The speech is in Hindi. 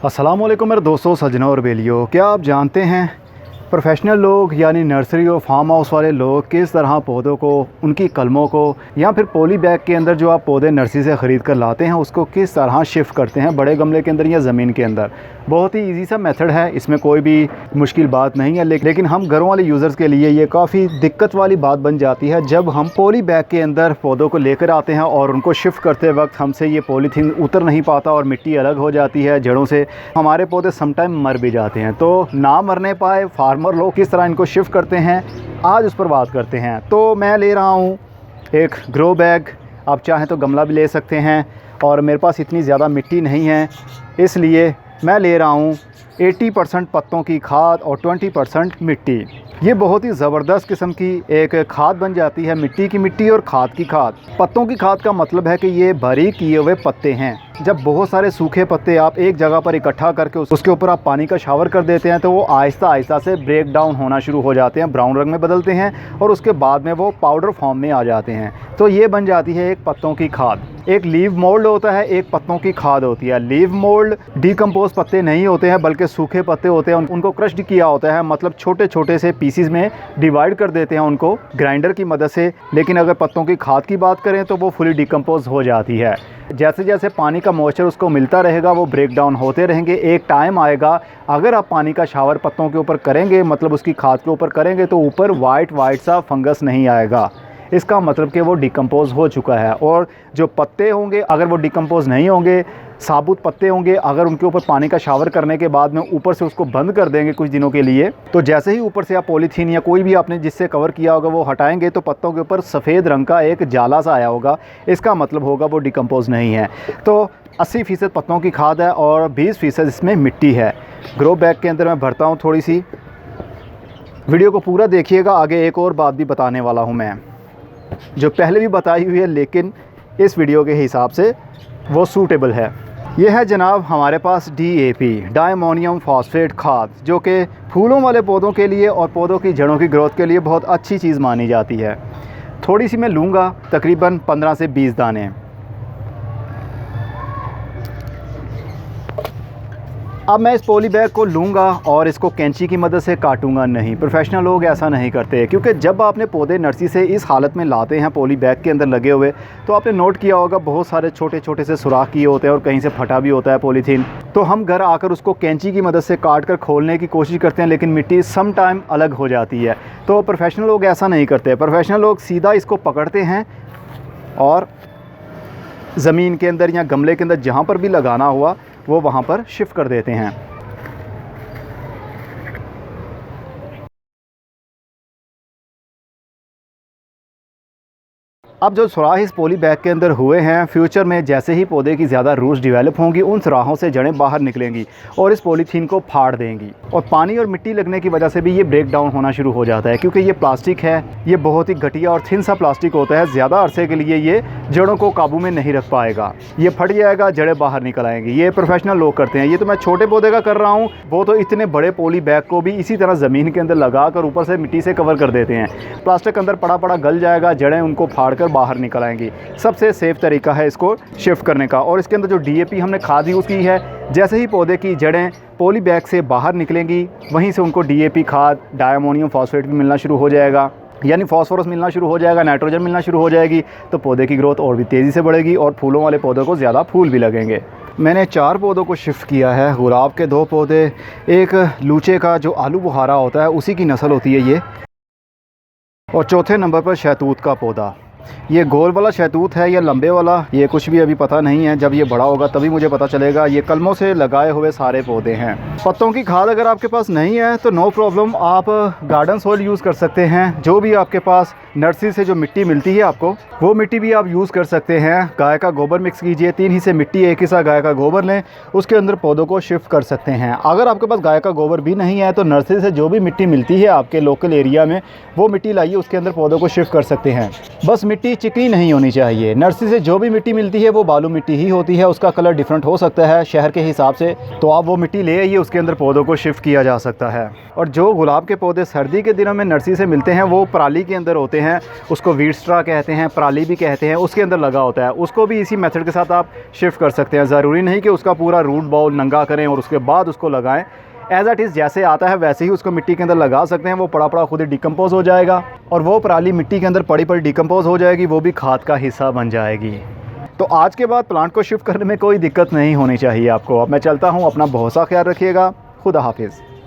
अस्सलामुअलैकुम मेरे दोस्तों, सज्जनों और बेलियों। क्या आप जानते हैं प्रोफेशनल लोग यानी नर्सरी और फार्म हाउस वाले लोग किस तरह पौधों को, उनकी कलमों को या फिर पॉली बैग के अंदर जो आप पौधे नर्सरी से ख़रीद कर लाते हैं उसको किस तरह शिफ्ट करते हैं बड़े गमले के अंदर या ज़मीन के अंदर। बहुत ही इजी सा मेथड है, इसमें कोई भी मुश्किल बात नहीं है। लेकिन हम घरों वाले यूज़र्स के लिए ये काफ़ी दिक्कत वाली बात बन जाती है जब हम पॉली बैग के अंदर पौधों को लेकर आते हैं और उनको शिफ्ट करते वक्त हमसे ये पॉलीथीन उतर नहीं पाता और मिट्टी अलग हो जाती है जड़ों से। हमारे पौधे समटाइम मर भी जाते हैं। तो ना मरने पाए फार्मर लोग किस तरह इनको शिफ्ट करते हैं, आज उस पर बात करते हैं। तो मैं ले रहा हूँ एक ग्रो बैग, आप चाहें तो गमला भी ले सकते हैं, और मेरे पास इतनी ज़्यादा मिट्टी नहीं है इसलिए मैं ले रहा हूँ 80% पत्तों की खाद और 20% मिट्टी। ये बहुत ही ज़बरदस्त किस्म की एक खाद बन जाती है, मिट्टी की मिट्टी और खाद की खाद। पत्तों की खाद का मतलब है कि ये बारीक किए हुए पत्ते हैं। जब बहुत सारे सूखे पत्ते आप एक जगह पर इकट्ठा करके उसके ऊपर आप पानी का शावर कर देते हैं तो वो आहिस्ता आहिस्ता से ब्रेक डाउन होना शुरू हो जाते हैं, ब्राउन रंग में बदलते हैं और उसके बाद में वो पाउडर फॉर्म में आ जाते हैं। तो ये बन जाती है एक पत्तों की खाद। एक लीव मोल्ड होता है, एक पत्तों की खाद होती है। लीव मोल्ड डिकम्पोज पत्ते नहीं होते हैं बल्कि सूखे पत्ते होते हैं, उनको क्रश्ड किया होता है, मतलब छोटे छोटे से पीसीज में डिवाइड कर देते हैं उनको ग्राइंडर की मदद से। लेकिन अगर पत्तों की खाद की बात करें तो वो फुली डिकम्पोज हो जाती है। जैसे जैसे पानी का मॉइस्चर उसको मिलता रहेगा वो ब्रेक डाउन होते रहेंगे। एक टाइम आएगा अगर आप पानी का शावर पत्तों के ऊपर करेंगे, मतलब उसकी खाद के ऊपर करेंगे, तो ऊपर वाइट सा फंगस नहीं आएगा। इसका मतलब कि वो डिकम्पोज़ हो चुका है। और जो पत्ते होंगे अगर वो डिकम्पोज़ नहीं होंगे, साबुत पत्ते होंगे, अगर उनके ऊपर पानी का शावर करने के बाद में ऊपर से उसको बंद कर देंगे कुछ दिनों के लिए, तो जैसे ही ऊपर से आप पॉलीथीन या कोई भी आपने जिससे कवर किया होगा वो हटाएंगे तो पत्तों के ऊपर सफ़ेद रंग का एक जाला सा आया होगा। इसका मतलब होगा वो डिकम्पोज़ नहीं है। तो 80% पत्तों की खाद है और 20% इसमें मिट्टी है। ग्रो बैग के अंदर मैं भरता हूँ थोड़ी सी। वीडियो को पूरा देखिएगा, आगे एक और बात भी बताने वाला हूँ मैं जो पहले भी बताई हुई है लेकिन इस वीडियो के हिसाब से वो सूटेबल है। ये है जनाब हमारे पास DAP, डायमोनियम फॉस्फेट खाद, जो कि फूलों वाले पौधों के लिए और पौधों की जड़ों की ग्रोथ के लिए बहुत अच्छी चीज़ मानी जाती है। थोड़ी सी मैं लूँगा, तकरीबन 15 से 20 दाने। अब मैं इस पॉली बैग को लूँगा और इसको कैंची की मदद से काटूंगा नहीं। प्रोफेशनल लोग ऐसा नहीं करते क्योंकि जब आपने पौधे नर्सरी से इस हालत में लाते हैं पॉली बैग के अंदर लगे हुए, तो आपने नोट किया होगा बहुत सारे छोटे छोटे से सुराख किए होते हैं और कहीं से फटा भी होता है पॉलीथीन। तो हम घर आकर उसको कैंची की मदद से काट कर खोलने की कोशिश करते हैं लेकिन मिट्टी सम टाइम अलग हो जाती है। तो प्रोफेशनल लोग ऐसा नहीं करते। प्रोफेशनल लोग सीधा इसको पकड़ते हैं और ज़मीन के अंदर या गमले के अंदर जहाँ पर भी लगाना हुआ वो वहाँ पर शिफ्ट कर देते हैं। अब जो सुराख इस पॉली बैग के अंदर हुए हैं, फ्यूचर में जैसे ही पौधे की ज़्यादा रूट्स डेवलप होंगी उन सुराखों से जड़ें बाहर निकलेंगी और इस पॉलीथीन को फाड़ देंगी। और पानी और मिट्टी लगने की वजह से भी ये ब्रेक डाउन होना शुरू हो जाता है क्योंकि ये प्लास्टिक है, ये बहुत ही घटिया और थिन सा प्लास्टिक होता है। ज़्यादा अरसे के लिए ये जड़ों को काबू में नहीं रख पाएगा, ये फट जाएगा, जड़ें बाहर निकल आएंगी। ये प्रोफेशनल लोग करते हैं। ये तो मैं छोटे पौधे का कर रहा हूँ, वो तो इतने बड़े पॉली बैग को भी इसी तरह ज़मीन के अंदर लगा कर ऊपर से मिट्टी से कवर कर देते हैं। प्लास्टिक अंदर पड़ा पड़ा गल जाएगा, जड़ें उनको फाड़ कर बाहर निकल आएंगी। सबसे सेफ तरीका है इसको शिफ्ट करने का। और इसके अंदर जो DAP हमने खाद यूज़ की है, जैसे ही पौधे की जड़ें पॉली बैग से बाहर निकलेंगी वहीं से उनको DAP खाद, डायमोनियम फॉस्फेट भी मिलना शुरू हो जाएगा, यानी फास्फोरस मिलना शुरू हो जाएगा, नाइट्रोजन मिलना शुरू हो जाएगी। तो पौधे की ग्रोथ और भी तेज़ी से बढ़ेगी और फूलों वाले पौधों को ज़्यादा फूल भी लगेंगे। मैंने 4 पौधों को शिफ्ट किया है। गुलाब के 2 पौधे, एक लूचे का जो आलू बुखारा होता है उसी की नस्ल होती है ये, और चौथे नंबर पर शहतूत का पौधा। ये गोल वाला शहतूत है या लंबे वाला, ये कुछ भी अभी पता नहीं है। जब ये बड़ा होगा तभी मुझे पता चलेगा। ये कलमों से लगाए हुए सारे पौधे हैं। पत्तों की खाद अगर आपके पास नहीं है तो नो प्रॉब्लम, आप गार्डन सॉइल यूज़ कर सकते हैं। जो भी आपके पास नर्सरी से जो मिट्टी मिलती है आपको, वो मिट्टी भी आप यूज़ कर सकते हैं। गाय का गोबर मिक्स कीजिए, 3 हिस्से मिट्टी, 1 हिस्सा गाय का गोबर लें, उसके अंदर पौधों को शिफ्ट कर सकते हैं। अगर आपके पास गाय का गोबर भी नहीं है तो नर्सरी से जो भी मिट्टी मिलती है आपके लोकल एरिया में, वो मिट्टी लाइए, उसके अंदर पौधों को शिफ्ट कर सकते हैं। बस मिट्टी चिकनी नहीं होनी चाहिए। नर्सरी से जो भी मिट्टी मिलती है वो बालू मिट्टी ही होती है, उसका कलर डिफरेंट हो सकता है शहर के हिसाब से। तो आप वो मिट्टी ले आइए, उसके अंदर पौधों को शिफ्ट किया जा सकता है। और जो गुलाब के पौधे सर्दी के दिनों में नर्सरी से मिलते हैं वो पराली के अंदर होते हैं, उसको वीड स्ट्रा कहते हैं, पराली भी कहते हैं, उसके अंदर लगा होता है। उसको भी इसी मेथड के साथ आप शिफ्ट कर सकते हैं। ज़रूरी नहीं कि उसका पूरा रूट बाउल नंगा करें और उसके बाद उसको लगाएं। एज़ इट इज़ जैसे आता है वैसे ही उसको मिट्टी के अंदर लगा सकते हैं। वो पड़ा पड़ा खुद ही डिकम्पोज़ हो जाएगा और वो पराली मिट्टी के अंदर पड़ी पड़ी डिकम्पोज़ हो जाएगी, वो भी खाद का हिस्सा बन जाएगी। तो आज के बाद प्लांट को शिफ्ट करने में कोई दिक्कत नहीं होनी चाहिए आपको। अब मैं चलता हूँ, अपना बहुत सा ख्याल रखिएगा। खुदा हाफिज़।